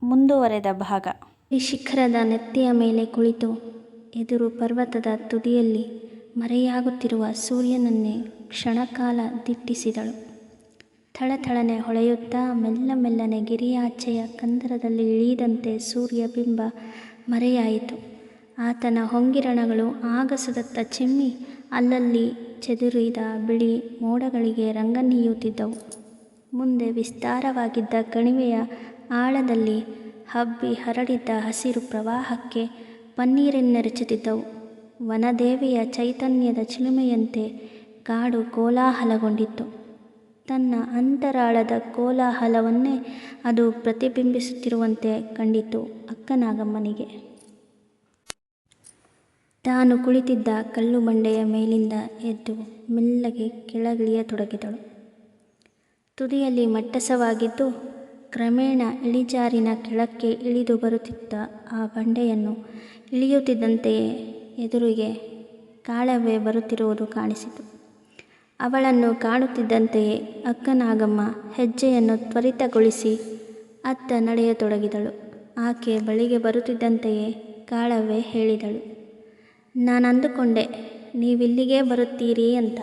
ಮುಂದುವರೆದ ಭಾಗ. ಈ ಶಿಖರದ ನೆತ್ತಿಯ ಮೇಲೆ ಕುಳಿತು ಎದುರು ಪರ್ವತದ ತುದಿಯಲ್ಲಿ ಮರೆಯಾಗುತ್ತಿರುವ ಸೂರ್ಯನನ್ನೇ ಕ್ಷಣಕಾಲ ದಿಟ್ಟಿಸಿದಳು. ಥಳಥಳನೆ ಹೊಳೆಯುತ್ತಾ ಮೆಲ್ಲ ಮೆಲ್ಲನೆ ಗಿರಿಯಾಚೆಯ ಕಂದರದಲ್ಲಿ ಇಳಿದಂತೆ ಸೂರ್ಯಬಿಂಬ ಮರೆಯಾಯಿತು. ಆತನ ಹೊಂಗಿರಣಗಳು ಆಗಸದತ್ತ ಚಿಮ್ಮಿ ಅಲ್ಲಲ್ಲಿ ಚೆದುರಿದ ಬಿಳಿ ಮೋಡಗಳಿಗೆ ರಂಗನ್ನೀಯುತ್ತಿದ್ದವು. ಮುಂದೆ ವಿಸ್ತಾರವಾಗಿದ್ದ ಕಣಿವೆಯ ಆಳದಲ್ಲಿ ಹಬ್ಬಿ ಹರಡಿದ್ದ ಹಸಿರು ಪ್ರವಾಹಕ್ಕೆ ಪನ್ನೀರನ್ನೆರಚುತ್ತಿದ್ದವು. ವನದೇವಿಯ ಚೈತನ್ಯದ ಚಿಲುಮೆಯಂತೆ ಕಾಡು ಕೋಲಾಹಲಗೊಂಡಿತ್ತು. ತನ್ನ ಅಂತರಾಳದ ಕೋಲಾಹಲವನ್ನೇ ಅದು ಪ್ರತಿಬಿಂಬಿಸುತ್ತಿರುವಂತೆ ಕಂಡಿತು ಅಕ್ಕನಾಗಮ್ಮನಿಗೆ. ತಾನು ಕುಳಿತಿದ್ದ ಕಲ್ಲು ಬಂಡೆಯ ಮೇಲಿಂದ ಎದ್ದು ಮೆಲ್ಲಗೆ ಕೆಳಗಿಳಿಯತೊಡಗಿದಳು. ತುದಿಯಲ್ಲಿ ಮಟ್ಟಸವಾಗಿದ್ದು ಕ್ರಮೇಣ ಇಳಿಜಾರಿನ ಕೆಳಕ್ಕೆ ಇಳಿದು ಬರುತ್ತಿದ್ದ ಆ ಬಂಡೆಯನ್ನು ಇಳಿಯುತ್ತಿದ್ದಂತೆಯೇ ಎದುರಿಗೆ ಕಾಳವ್ವೆ ಬರುತ್ತಿರುವುದು ಕಾಣಿಸಿತು. ಅವಳನ್ನು ಕಾಣುತ್ತಿದ್ದಂತೆಯೇ ಅಕ್ಕನಾಗಮ್ಮ ಹೆಜ್ಜೆಯನ್ನು ತ್ವರಿತಗೊಳಿಸಿ ಅತ್ತ ನಡೆಯತೊಡಗಿದಳು. ಆಕೆ ಬಳಿಗೆ ಬರುತ್ತಿದ್ದಂತೆಯೇ ಕಾಳವ್ವೆ ಹೇಳಿದಳು, "ನಾನಂದುಕೊಂಡೆ ನೀವಿಲ್ಲಿಗೇ ಬರುತ್ತೀರಿ ಅಂತ."